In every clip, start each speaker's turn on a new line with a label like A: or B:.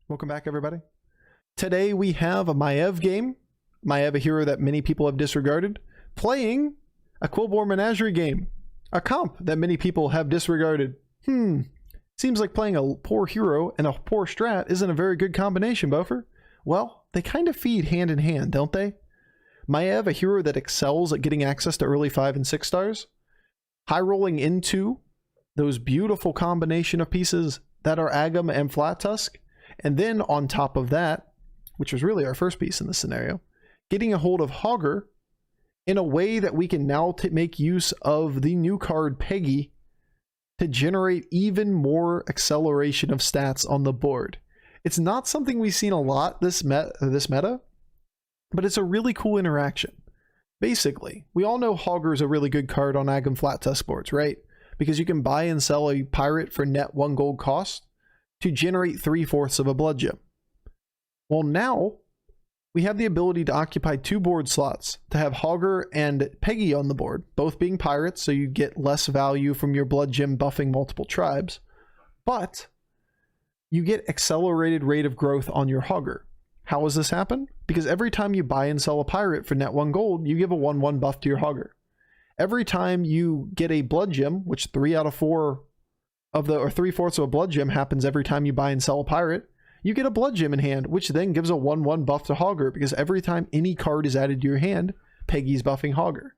A: Welcome back, everybody. Today we have a Maiev game. Maiev, a hero that many people have disregarded, playing a Kibler Menagerie game, a comp that many people have disregarded. Seems like playing a poor hero and a poor strat isn't a very good combination, Bofur. Well, they kind of feed hand in hand, don't they? Maiev, a hero that excels at getting access to early 5 and 6 stars, high rolling into those beautiful combination of pieces that are Agam and Flat Tusk, and then on top of that, which was really our first piece in this scenario, getting a hold of Hoggar in a way that we can now make use of the new card Peggy to generate even more acceleration of stats on the board. It's not something we've seen a lot this meta, but it's a really cool interaction. Basically, we all know Hoggar is a really good card on Agam Flat Tusk boards, right? Because you can buy and sell a pirate for net 1 gold cost to generate 3/4 of a blood gem. Well, now we have the ability to occupy 2 board slots to have Hoggar and Peggy on the board, both being pirates, so you get less value from your blood gem buffing multiple tribes, but you get accelerated rate of growth on your Hoggar. How does this happen? Because every time you buy and sell a pirate for net 1 gold, you give a 1/1 buff to your Hoggar. Every time you get a blood gem, which 3 out of 4 of the, or 3/4 of a blood gem happens every time you buy and sell a pirate, you get a blood gem in hand, which then gives a 1/1 buff to Hoggar, because every time any card is added to your hand, Peggy's buffing Hoggar.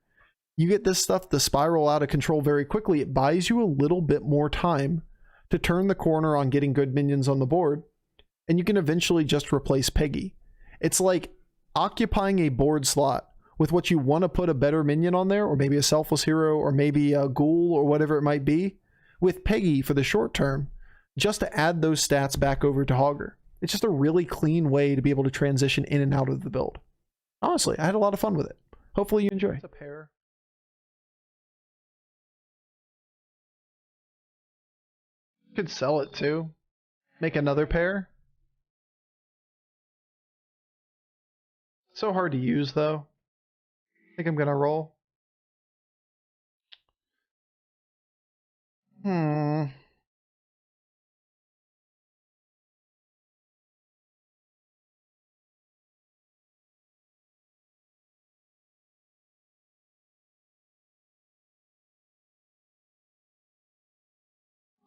A: You get this stuff to spiral out of control very quickly. It buys you a little bit more time to turn the corner on getting good minions on the board, and you can eventually just replace Peggy. It's like occupying a board slot with what you want to put a better minion on there, or maybe a selfless hero, or maybe a ghoul, or whatever it might be, with Peggy for the short term, just to add those stats back over to Hoggar. It's just a really clean way to be able to transition in and out of the build. Honestly, I had a lot of fun with it. Hopefully you enjoy. It's a pair. Could sell it too. Make another pair. So hard to use though. I think I'm gonna roll. I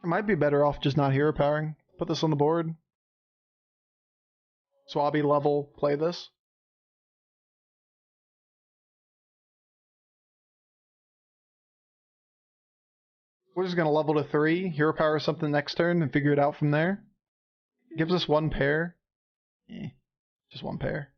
A: might be better off just not hero powering. Put this on the board. Swabby level, play this. We're just going to level to 3, hero power something next turn, and figure it out from there. Gives us 1 pair. Just 1 pair.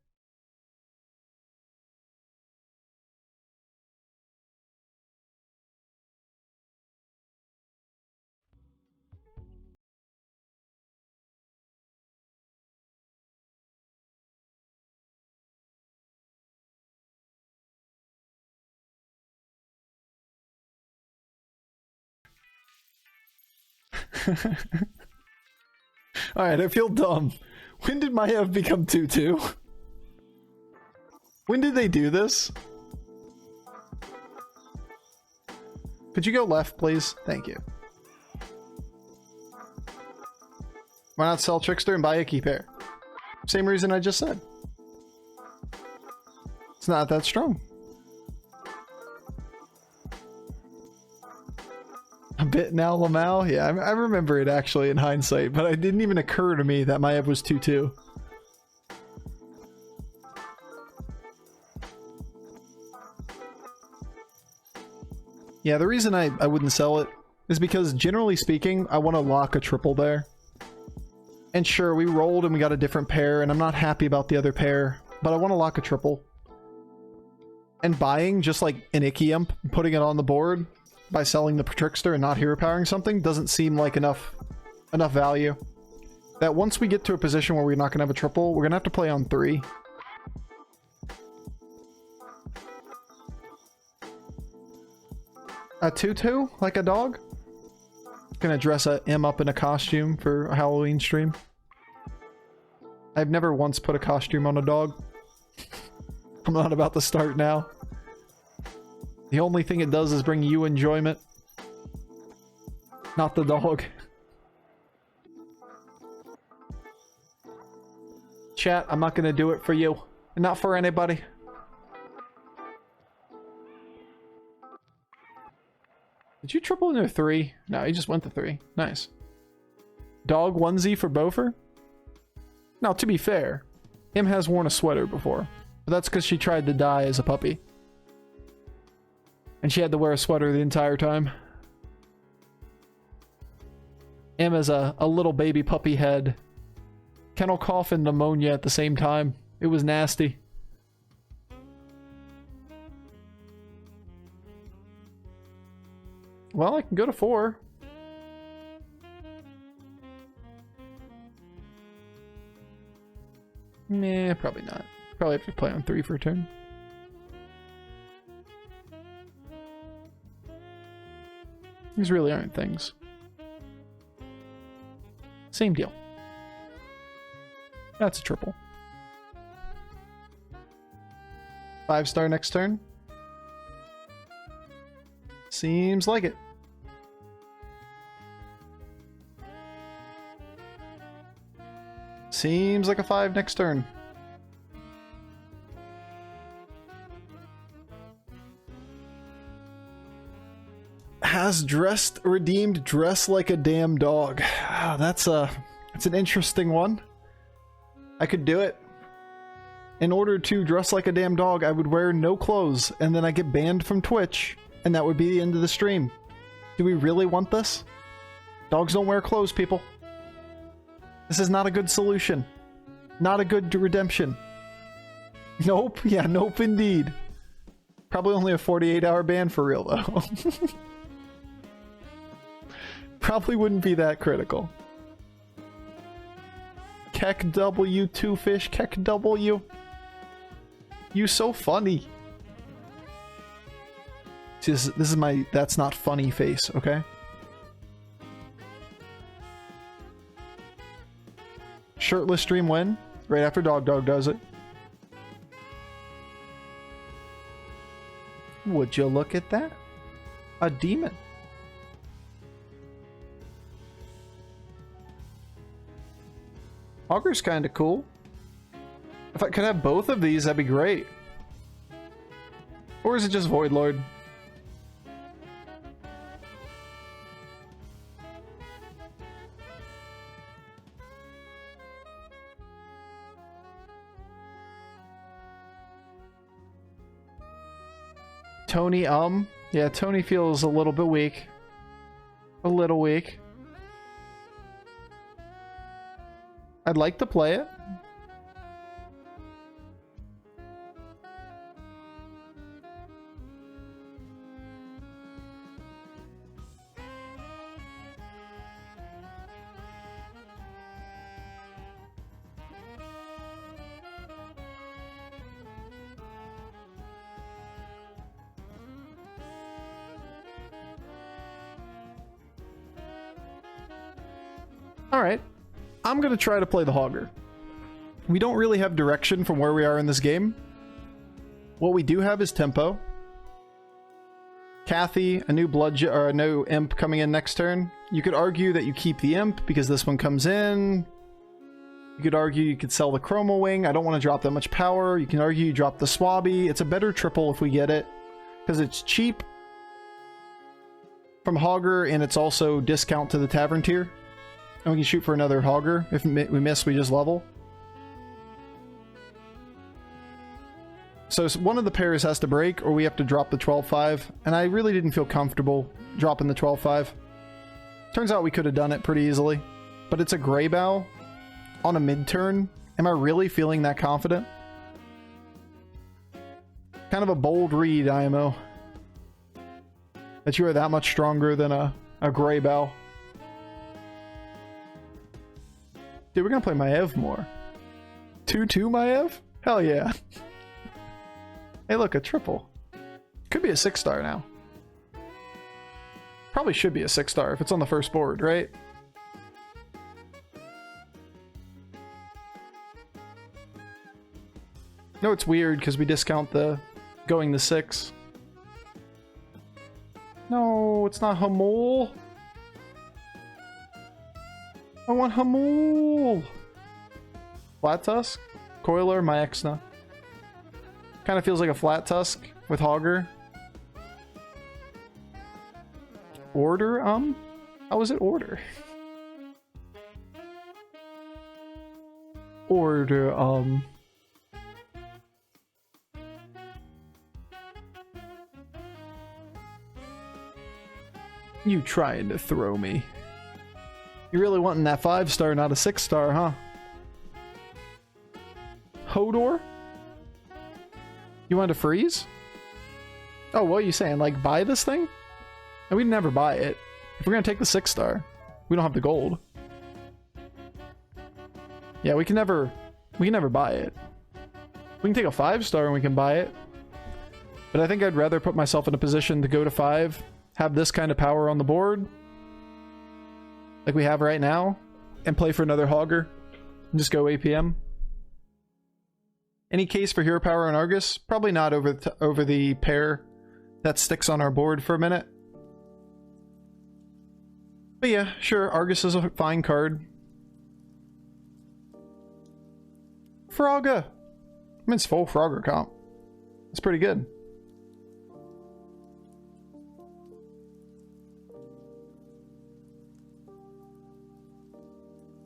A: Alright, I feel dumb. When did Maiev become 2/2? When did they do this? Could you go left, please? Thank you. Why not sell Trickster and buy a key pair? Same reason I just said. It's not that strong. A bit now, Lamau? Yeah, I remember it actually in hindsight, but it didn't even occur to me that Maiev was 2/2. Yeah, the reason I wouldn't sell it is because, generally speaking, I want to lock a triple there. And sure, we rolled and we got a different pair, and I'm not happy about the other pair, but I want to lock a triple. And buying just like an Icky Imp, putting it on the board by selling the Trickster and not hero powering something doesn't seem like enough value. That once we get to a position where we're not going to have a triple, we're going to have to play on 3. A 2/2? Like a dog? Gonna dress a M up in a costume for a Halloween stream. I've never once put a costume on a dog. I'm not about to start now. The only thing it does is bring you enjoyment. Not the dog. Chat, I'm not gonna do it for you. Not for anybody. Did you triple into 3? No, you just went to 3. Nice. Dog onesie for Bofur? Now, to be fair, him has worn a sweater before. But that's because she tried to die as a puppy. And she had to wear a sweater the entire time. Him as a little baby puppy head. Kennel cough and pneumonia at the same time. It was nasty. Well, I can go to 4. Nah, probably not. Probably have to play on 3 for a turn. These really aren't things. Same deal. That's a triple. 5-star next turn. Seems like it. Seems like a 5 next turn. Has dressed redeemed dress like a damn dog. Oh, that's an interesting one. I could do it. In order to dress like a damn dog, I would wear no clothes, and then I get banned from Twitch, and that would be the end of the stream. Do we really want this? Dogs don't wear clothes, people. This is not a good solution. Not a good redemption. Nope. Yeah, nope indeed. Probably only a 48-hour ban for real, though. Probably wouldn't be that critical. Keck W, 2 fish, Keck W. You so funny. This is my that's not funny face, okay? Shirtless stream win, right after Dogdog does it. Would you look at that? A demon. Hoggar's kind of cool. If I could have both of these, that'd be great. Or is it just Void Lord? Tony, yeah, Tony feels a little bit weak. A little weak. I'd like to play it. Alright, I'm going to try to play the Hoggar. We don't really have direction from where we are in this game. What we do have is tempo. Kathy, a new a new imp coming in next turn. You could argue that you keep the imp because this one comes in. You could argue you could sell the Chroma Wing. I don't want to drop that much power. You can argue you drop the Swabby. It's a better triple if we get it because it's cheap from Hoggar and it's also discount to the Tavern tier. And we can shoot for another Hoggar. If we miss, we just level. So one of the pairs has to break, or we have to drop the 12-5. And I really didn't feel comfortable dropping the 12-5. Turns out we could have done it pretty easily. But it's a Grey Bow on a mid-turn. Am I really feeling that confident? Kind of a bold read, IMO. That you are that much stronger than a Grey Bow. Dude, we're gonna play Maiev more. 2-2 Maiev? Hell yeah. Hey look, a triple. Could be a 6-star now. Probably should be a 6-star if it's on the first board, right? No, it's weird because we discount the going to 6. No, it's not Hamul. I want Hamul! Flat Tusk? Coiler, Maiev. Kind of feels like a flat tusk with Hoggar. Order, how was it order? Order, You trying to throw me. You really wanting that 5-star, not a 6-star, huh? Hodor? You want to freeze? Oh, what are you saying? Like, buy this thing? And we'd never buy it. If we're gonna take the 6-star, we don't have the gold. Yeah, we can never buy it. We can take a 5-star and we can buy it. But I think I'd rather put myself in a position to go to 5, have this kind of power on the board, like we have right now, and play for another Hoggar, and just go APM. Any case for hero power on Argus? Probably not over the pair that sticks on our board for a minute. But yeah, sure, Argus is a fine card. Frogga! I mean, it's full Frogger comp. That's pretty good.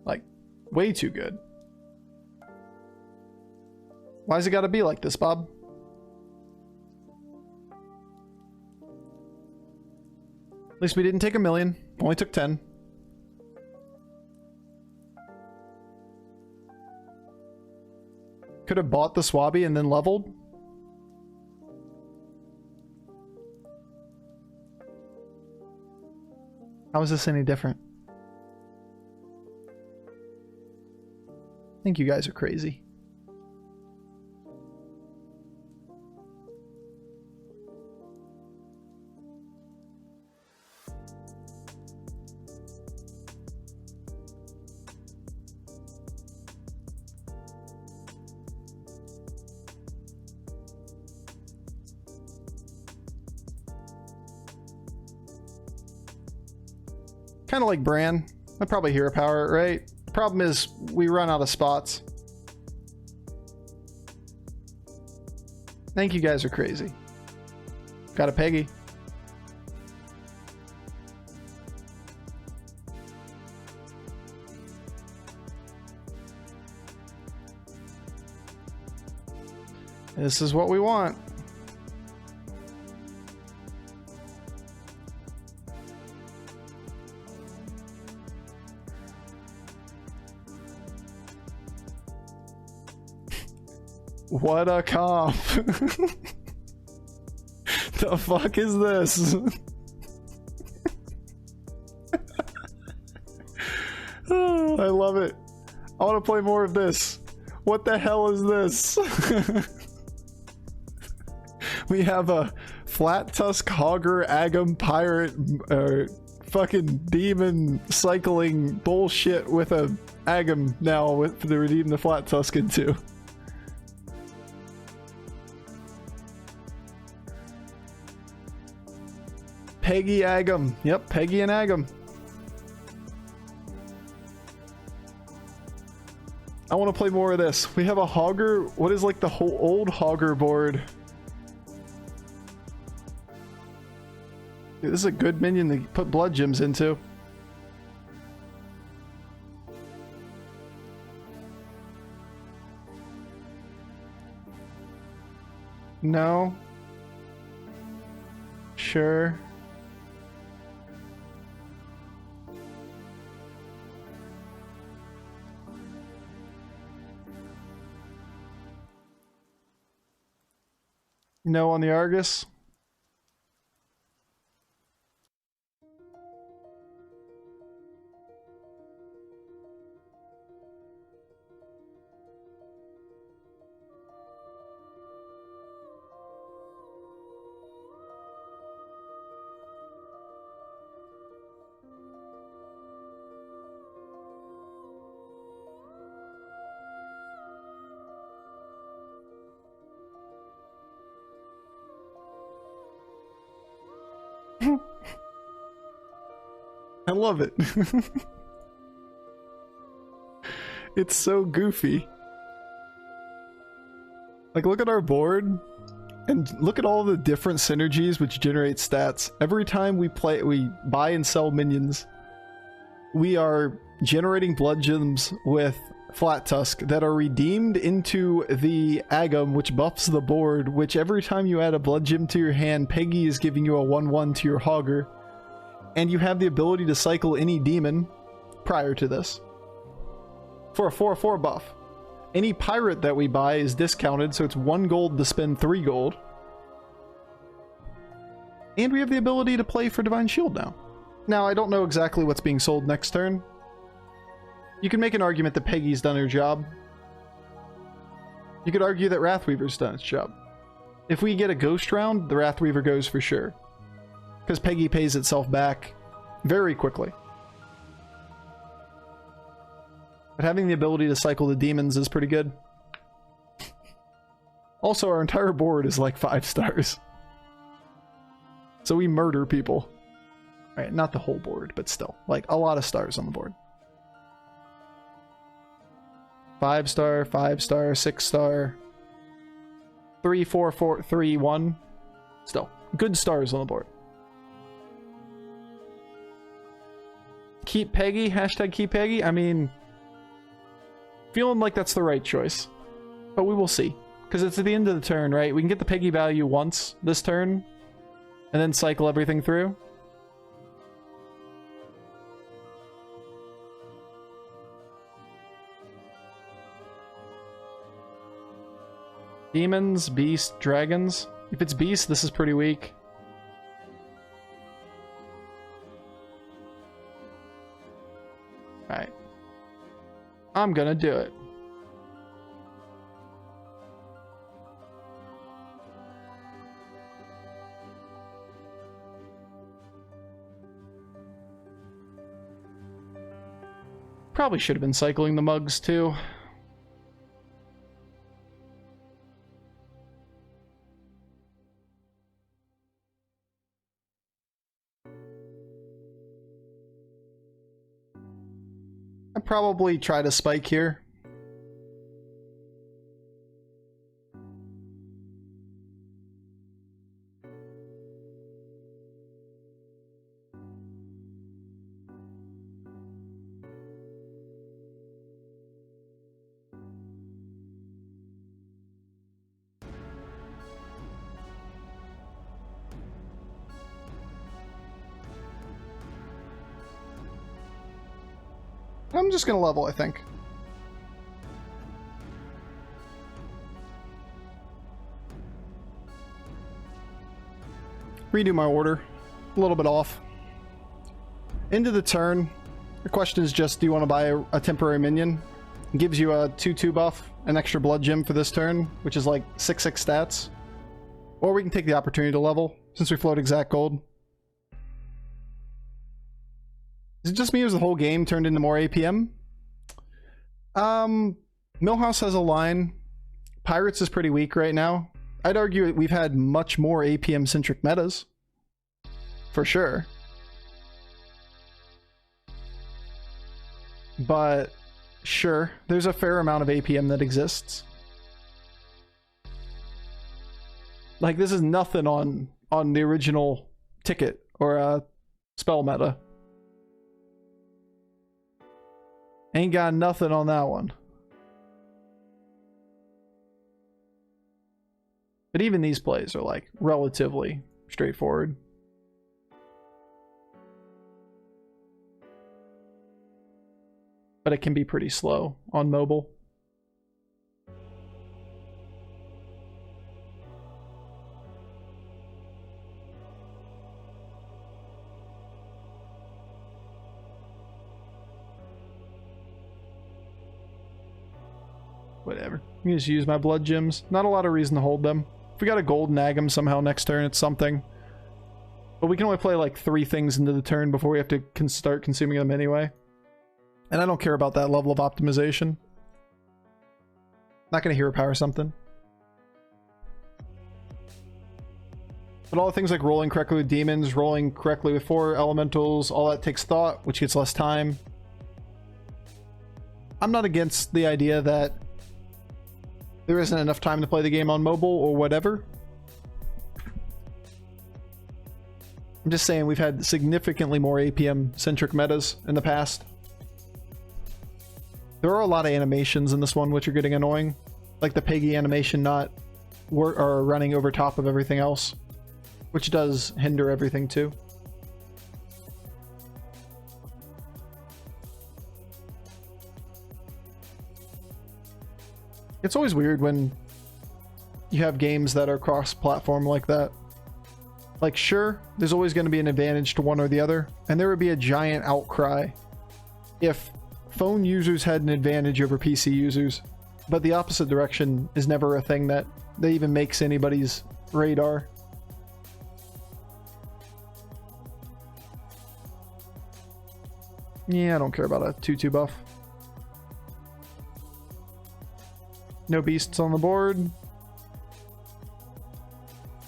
A: Like, way too good. Why's it gotta be like this, Bob? At least we didn't take 1 million. Only took 10. Could have bought the Swabby and then leveled. How is this any different? I think you guys are crazy. Kind of like Bran. I'd probably hero power it, right? The problem is we run out of spots. I think you guys are crazy. Got a Peggy. This is what we want. What a comp. The fuck is this? Oh, I love it. I want to play more of this. What the hell is this? We have a flat tusk Hoggar Agam pirate fucking demon cycling bullshit with a Agam now with to redeem the flat tusk into. Peggy Agam. Yep, Peggy and Agam. I want to play more of this. We have a Hoggar. What is like the whole old Hoggar board? Dude, this is a good minion to put blood gems into. No. Sure. No on the Argus. I love it. It's so goofy. Like, look at our board and look at all the different synergies which generate stats. Every time we buy and sell minions, we are generating blood gems with Flat Tusk that are redeemed into the Agam, which buffs the board, which every time you add a blood gem to your hand, Peggy is giving you a 1/1 to your Hoggar. And you have the ability to cycle any demon prior to this for a 4/4 buff. Any pirate that we buy is discounted, so it's 1 gold to spend 3 gold. And we have the ability to play for Divine Shield now. Now, I don't know exactly what's being sold next turn. You can make an argument that Peggy's done her job. You could argue that Wrathweaver's done its job. If we get a ghost round, the Wrathweaver goes for sure. Because Peggy pays itself back very quickly. But having the ability to cycle the demons is pretty good. Also, our entire board is like 5 stars. So we murder people. Alright, not the whole board, but still. Like, a lot of stars on the board. 5 star, 5 star, 6 star. 3, 4, 4, 3, 1. Still, good stars on the board. Keep Peggy, hashtag keep Peggy. I mean, feeling like that's the right choice. But we will see. Because it's at the end of the turn, right? We can get the Peggy value once this turn. And then cycle everything through. Demons, beast, dragons. If it's beast, this is pretty weak. Alright. I'm gonna do it. Probably should have been cycling the mugs too. I'd probably try to spike here. I'm just gonna level, I think. Redo my order. A little bit off. End of the turn. The question is just, do you want to buy a temporary minion? It gives you a 2/2 buff, an extra blood gem for this turn, which is like 6/6 stats. Or we can take the opportunity to level, since we float exact gold. Is it just me or is the whole game turned into more APM? Millhouse has a line. Pirates is pretty weak right now. I'd argue we've had much more APM-centric metas. For sure. But, sure, there's a fair amount of APM that exists. Like, this is nothing on the original ticket or spell meta. Ain't got nothing on that one. But even these plays are like relatively straightforward. But it can be pretty slow on mobile. Whatever. I'm gonna just use my blood gems. Not a lot of reason to hold them. If we got a golden Agam somehow next turn, it's something. But we can only play like 3 things into the turn before we have to start consuming them anyway. And I don't care about that level of optimization. Not gonna hero power something. But all the things like rolling correctly with demons, rolling correctly with 4 elementals, all that takes thought, which gets less time. I'm not against the idea that there isn't enough time to play the game on mobile or whatever. I'm just saying we've had significantly more APM-centric metas in the past. There are a lot of animations in this one which are getting annoying. Like the Peggy animation not or running over top of everything else, which does hinder everything too. It's always weird when you have games that are cross-platform like that. Like, sure, there's always going to be an advantage to one or the other, and there would be a giant outcry if phone users had an advantage over PC users, but the opposite direction is never a thing that even makes anybody's radar. Yeah, I don't care about a 2/2 buff. No beasts on the board.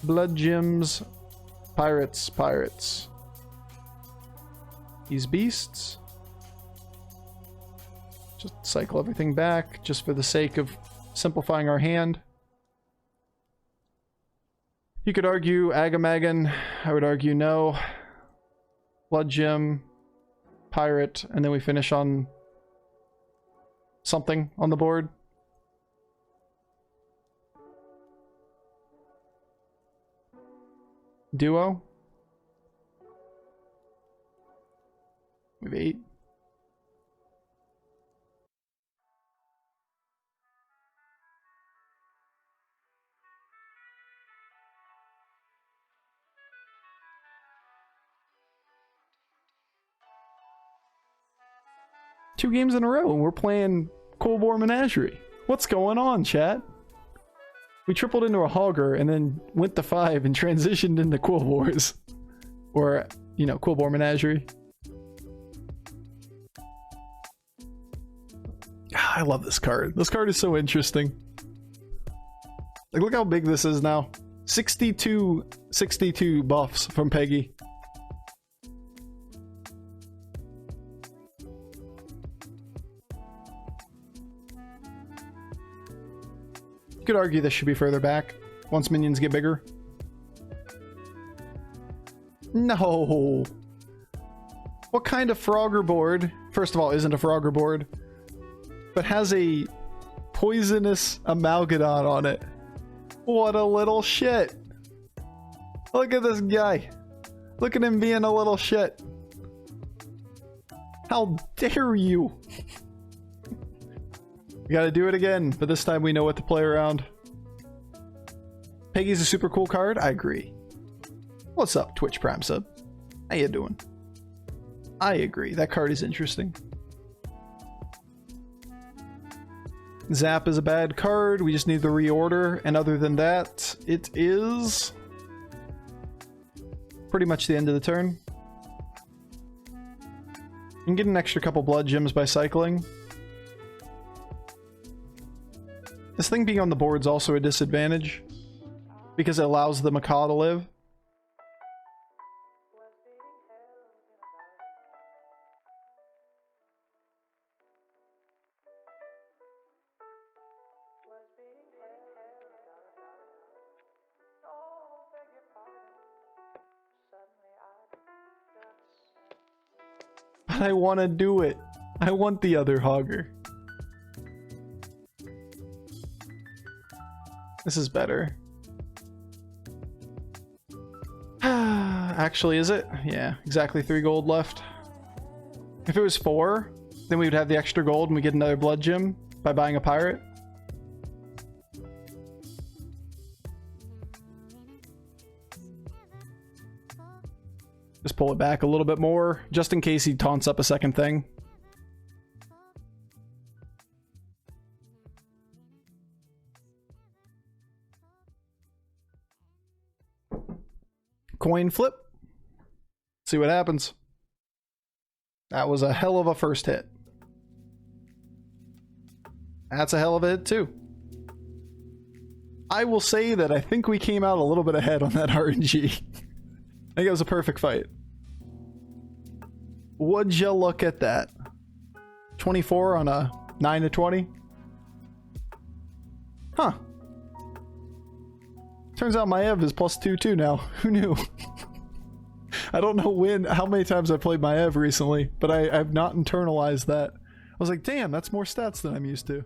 A: Blood gems. Pirates, pirates. These beasts. Just cycle everything back just for the sake of simplifying our hand. You could argue Agamagan. I would argue no. Blood gem. Pirate. And then we finish on something on the board. Duo. We have 8. Two games in a row and we're playing Kibler Menagerie. What's going on, chat? We tripled into a Hoggar and then went to 5 and transitioned into Kibler. Or, you know, Kibler Menagerie. I love this card. This card is so interesting. Like, look how big this is now. 62 buffs from Peggy. You could argue this should be further back once minions get bigger. No. What kind of Frogger board, first of all, isn't a Frogger board, but has a poisonous Amalgadon on it? What a little shit. Look at this guy. Look at him being a little shit. How dare you? We gotta do it again, but this time we know what to play around. Peggy's a super cool card, I agree. What's up, Twitch Prime Sub? How you doing? I agree, that card is interesting. Zap is a bad card, we just need the reorder, and other than that, it is pretty much the end of the turn. You can get an extra couple blood gems by cycling. This thing being on the board is also a disadvantage because it allows the Macaw to live. But I want to do it. I want the other Hoggar. This is better. Actually, is it? Yeah, exactly 3 gold left. If it was 4, then we would have the extra gold and we get another blood gem by buying a pirate. Just pull it back a little bit more, just in case he taunts up a second thing. Coin flip. See what happens. That was a hell of a first hit. That's a hell of a hit too. I will say that I think we came out a little bit ahead on that RNG. I think it was a perfect fight. Would you look at that? 24 on a 9 to 20. Huh. Turns out Maiev is +2 too now. Who knew? I don't know how many times I played Maiev recently, but I've not internalized that. I was like, damn, that's more stats than I'm used to.